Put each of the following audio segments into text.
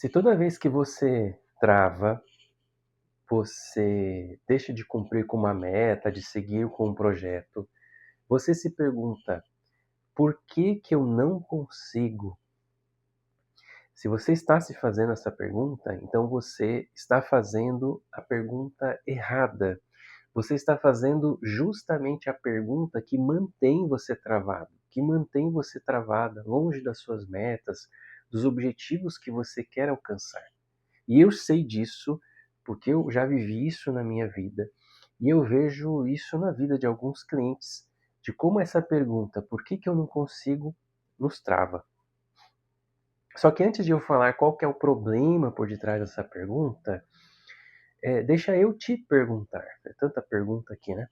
Se toda vez que você trava, você deixa de cumprir com uma meta, de seguir com um projeto, você se pergunta: "Por que que eu não consigo?". Se você está se fazendo essa pergunta, então você está fazendo a pergunta errada. Você está fazendo justamente a pergunta que mantém você travado, que mantém você travada longe das suas metas, dos objetivos que você quer alcançar. E eu sei disso, porque eu já vivi isso na minha vida, e eu vejo isso na vida de alguns clientes, de como essa pergunta, por que que eu não consigo, nos trava. Só que antes de eu falar qual que é o problema por detrás dessa pergunta, deixa eu te perguntar, é tanta pergunta aqui, né?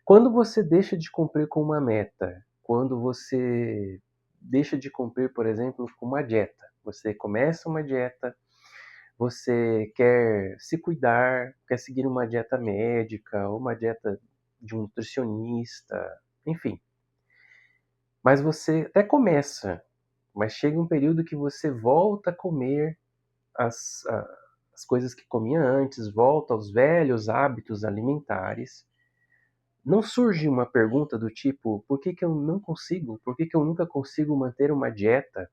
Quando você deixa de cumprir com uma meta, quando você deixa de cumprir, por exemplo, com uma dieta, você começa uma dieta, você quer se cuidar, quer seguir uma dieta médica, ou uma dieta de um nutricionista, enfim. Mas você até começa, mas chega um período que você volta a comer as, as coisas que comia antes, volta aos velhos hábitos alimentares. Não surge uma pergunta do tipo: por que que eu não consigo? Por que que eu nunca consigo manter uma dieta?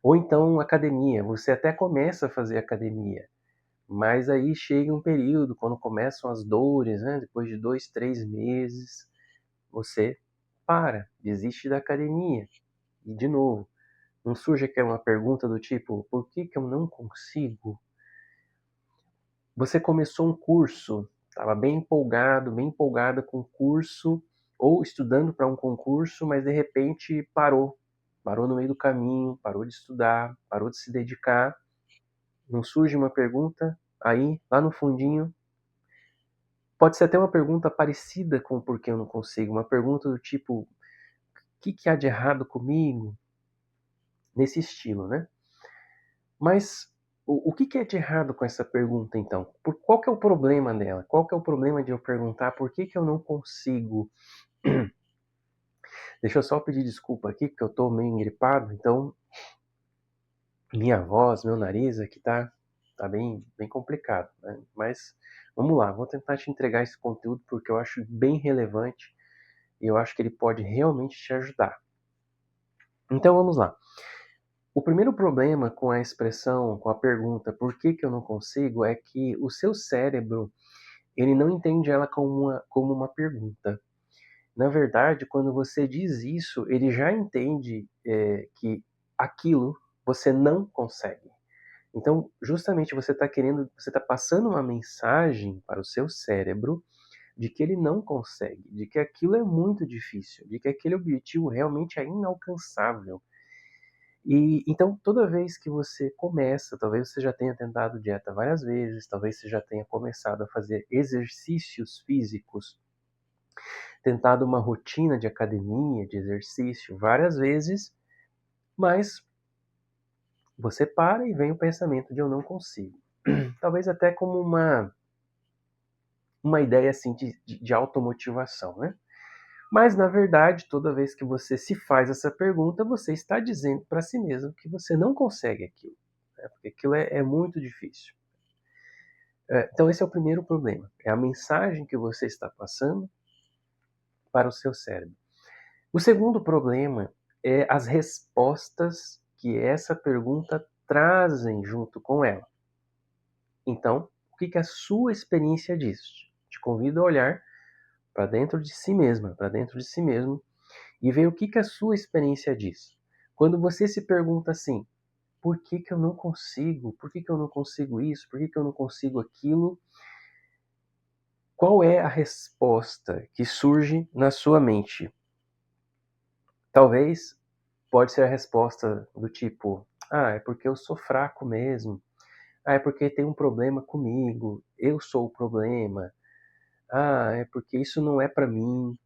Ou então academia, você até começa a fazer academia, mas aí chega um período, quando começam as dores, né, depois de 2, 3 meses, você desiste da academia. E de novo, não surge aquela pergunta do tipo: por que que eu não consigo? Você começou um curso, estava bem empolgado, bem empolgada com o curso, ou estudando para um concurso, mas de repente parou. Parou no meio do caminho, parou de estudar, parou de se dedicar. Não surge uma pergunta aí, lá no fundinho. Pode ser até uma pergunta parecida com o porquê eu não consigo. Uma pergunta do tipo: o que que há de errado comigo? Nesse estilo, né? Mas o que que é de errado com essa pergunta, então? Qual que é o problema dela? Qual que é o problema de eu perguntar por que que eu não consigo? Deixa eu só pedir desculpa aqui, porque eu tô meio engripado, então minha voz, meu nariz aqui tá bem complicado, né? Mas vamos lá, vou tentar te entregar esse conteúdo porque eu acho bem relevante e eu acho que ele pode realmente te ajudar. Então vamos lá. O primeiro problema com a expressão, com a pergunta por que que eu não consigo, é que o seu cérebro, ele não entende ela como uma pergunta. Na verdade, quando você diz isso, ele já entende que aquilo você não consegue. Então, justamente você está passando uma mensagem para o seu cérebro de que ele não consegue, de que aquilo é muito difícil, de que aquele objetivo realmente é inalcançável. E então, toda vez que você começa, talvez você já tenha tentado dieta várias vezes, talvez você já tenha começado a fazer exercícios físicos, tentado uma rotina de academia, de exercício várias vezes, mas você para e vem o pensamento de eu não consigo. Talvez até como uma ideia assim de automotivação, né? Mas na verdade, toda vez que você se faz essa pergunta, você está dizendo para si mesmo que você não consegue aquilo, né? Porque aquilo é muito difícil. Então esse é o primeiro problema, é a mensagem que você está passando para o seu cérebro. O segundo problema é as respostas que essa pergunta trazem junto com ela. Então, o que que a sua experiência diz? Te convido a olhar para dentro de si mesma, para dentro de si mesmo, e ver o que que a sua experiência diz. Quando você se pergunta assim: por que que eu não consigo? Por que que eu não consigo isso? Por que que eu não consigo aquilo? Qual é a resposta que surge na sua mente? Talvez pode ser a resposta do tipo: é porque eu sou fraco mesmo. É porque tem um problema comigo. Eu sou o problema. É porque isso não é para mim.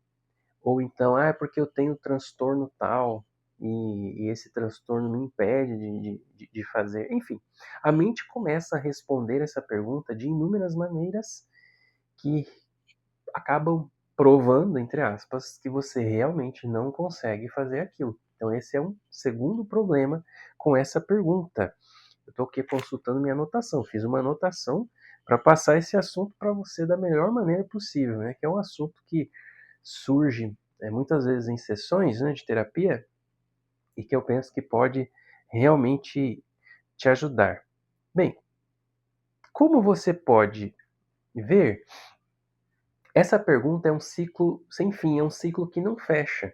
Ou então, é porque eu tenho transtorno tal e esse transtorno me impede de fazer. Enfim, a mente começa a responder essa pergunta de inúmeras maneiras que acabam provando, entre aspas, que você realmente não consegue fazer aquilo. Então esse é um segundo problema com essa pergunta. Eu estou aqui consultando minha anotação, fiz uma anotação para passar esse assunto para você da melhor maneira possível, né? Que é um assunto que surge muitas vezes em sessões, né, de terapia, e que eu penso que pode realmente te ajudar. Bem, como você pode ver, essa pergunta é um ciclo sem fim, é um ciclo que não fecha.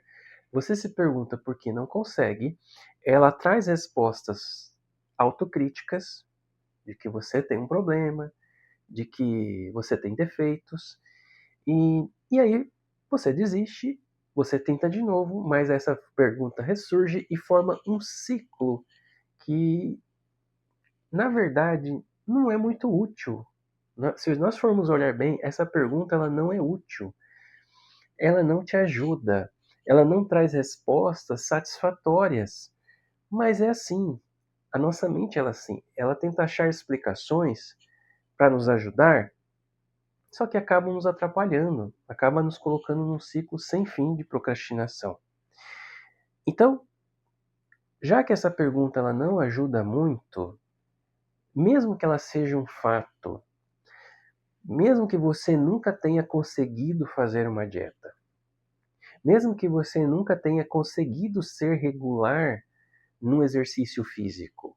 Você se pergunta por que não consegue, ela traz respostas autocríticas de que você tem um problema, de que você tem defeitos, e aí você desiste, você tenta de novo, mas essa pergunta ressurge e forma um ciclo que, na verdade, não é muito útil. Se nós formos olhar bem, essa pergunta ela não é útil, ela não te ajuda, ela não traz respostas satisfatórias, mas é assim, a nossa mente ela é assim, ela tenta achar explicações para nos ajudar, só que acabam nos atrapalhando, acaba nos colocando num ciclo sem fim de procrastinação. Então, já que essa pergunta ela não ajuda muito, mesmo que ela seja um fato, mesmo que você nunca tenha conseguido fazer uma dieta, mesmo que você nunca tenha conseguido ser regular no exercício físico,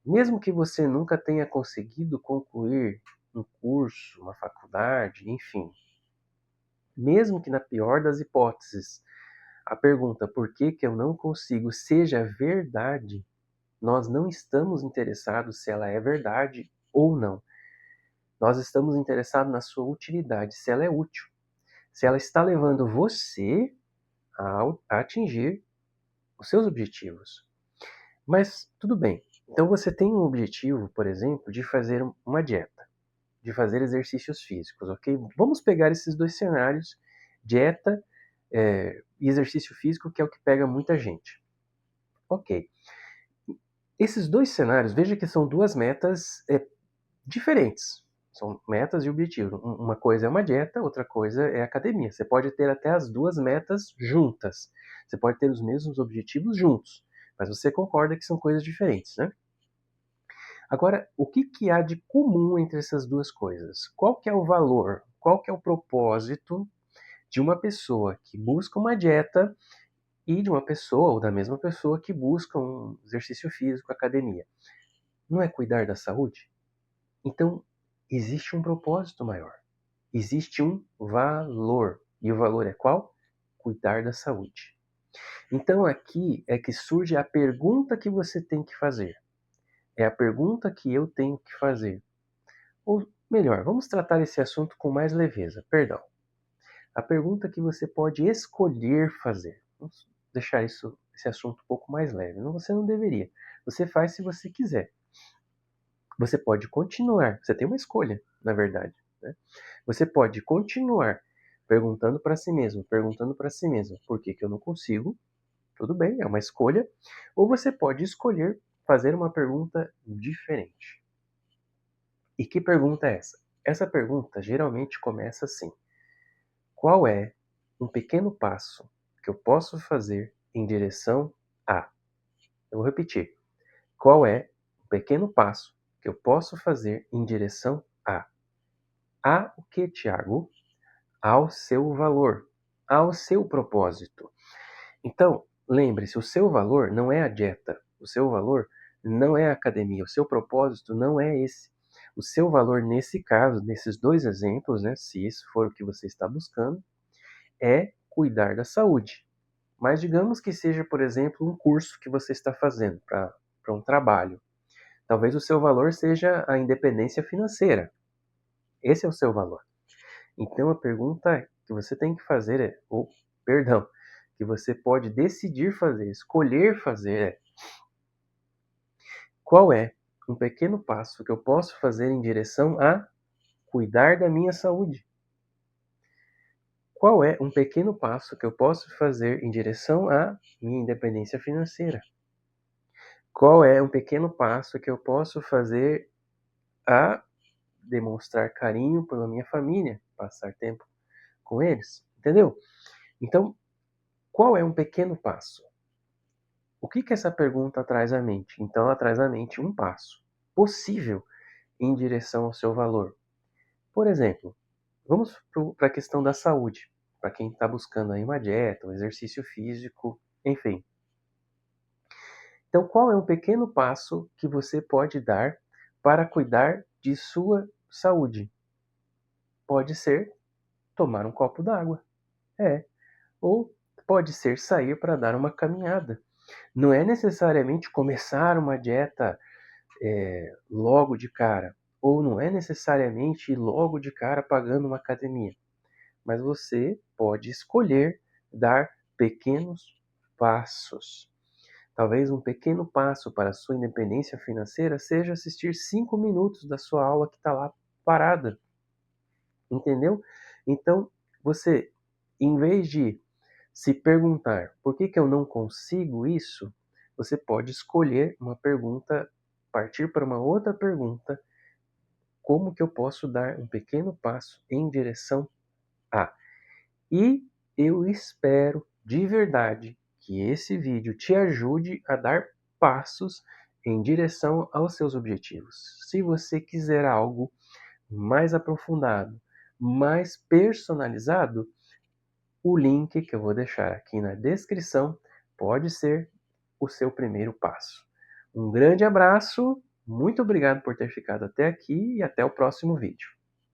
mesmo que você nunca tenha conseguido concluir um curso, uma faculdade, enfim, mesmo que na pior das hipóteses, a pergunta por que que eu não consigo seja verdade, nós não estamos interessados se ela é verdade ou não. Nós estamos interessados na sua utilidade, se ela é útil, se ela está levando você a atingir os seus objetivos. Mas tudo bem. Então você tem um objetivo, por exemplo, de fazer uma dieta, de fazer exercícios físicos, ok? Vamos pegar esses dois cenários, dieta e exercício físico, que é o que pega muita gente. Ok. Esses dois cenários, veja que são duas metas diferentes. São metas e objetivos. Uma coisa é uma dieta, outra coisa é academia. Você pode ter até as duas metas juntas. Você pode ter os mesmos objetivos juntos. Mas você concorda que são coisas diferentes, né? Agora, o que, que há de comum entre essas duas coisas? Qual que é o valor? Qual que é o propósito de uma pessoa que busca uma dieta e de uma pessoa, ou da mesma pessoa, que busca um exercício físico, academia? Não é cuidar da saúde? Então, existe um propósito maior. Existe um valor. E o valor é qual? Cuidar da saúde. Então, aqui é que surge a pergunta que você tem que fazer. É a pergunta que eu tenho que fazer. Ou melhor, vamos tratar esse assunto com mais leveza. Perdão. A pergunta que você pode escolher fazer. Vamos deixar esse assunto um pouco mais leve. Não, você não deveria. Você faz se você quiser. Você pode continuar. Você tem uma escolha, na verdade. Né? Você pode continuar perguntando para si mesmo, por que que eu não consigo? Tudo bem, é uma escolha. Ou você pode escolher fazer uma pergunta diferente. E que pergunta é essa? Essa pergunta geralmente começa assim: qual é um pequeno passo que eu posso fazer em direção a? Eu vou repetir. Qual é um pequeno passo que eu posso fazer em direção a? A o que, Tiago? Ao seu valor, ao seu propósito. Então, lembre-se, o seu valor não é a dieta, o seu valor não é a academia, o seu propósito não é esse. O seu valor nesse caso, nesses dois exemplos, né, se isso for o que você está buscando, é cuidar da saúde. Mas digamos que seja, por exemplo, um curso que você está fazendo para um trabalho. Talvez o seu valor seja a independência financeira. Esse é o seu valor. Então a pergunta que você tem que fazer é, perdão, que você pode decidir fazer, escolher fazer é: qual é um pequeno passo que eu posso fazer em direção a cuidar da minha saúde? Qual é um pequeno passo que eu posso fazer em direção à minha independência financeira? Qual é um pequeno passo que eu posso fazer a demonstrar carinho pela minha família, passar tempo com eles? Entendeu? Então, qual é um pequeno passo? O que essa pergunta traz à mente? Então, ela traz à mente um passo possível em direção ao seu valor. Por exemplo, vamos para a questão da saúde, para quem está buscando aí uma dieta, um exercício físico, enfim. Então, qual é um pequeno passo que você pode dar para cuidar de sua saúde? Pode ser tomar um copo d'água. Ou pode ser sair para dar uma caminhada. Não é necessariamente começar uma dieta logo de cara, ou não é necessariamente ir logo de cara pagando uma academia, mas você pode escolher dar pequenos passos. Talvez um pequeno passo para a sua independência financeira seja assistir 5 minutos da sua aula que está lá parada, entendeu? Então, você, em vez de se perguntar por que eu não consigo isso, você pode escolher uma pergunta, partir para uma outra pergunta: como que eu posso dar um pequeno passo em direção a? E eu espero de verdade que esse vídeo te ajude a dar passos em direção aos seus objetivos. Se você quiser algo mais aprofundado, mais personalizado, o link que eu vou deixar aqui na descrição pode ser o seu primeiro passo. Um grande abraço, muito obrigado por ter ficado até aqui e até o próximo vídeo.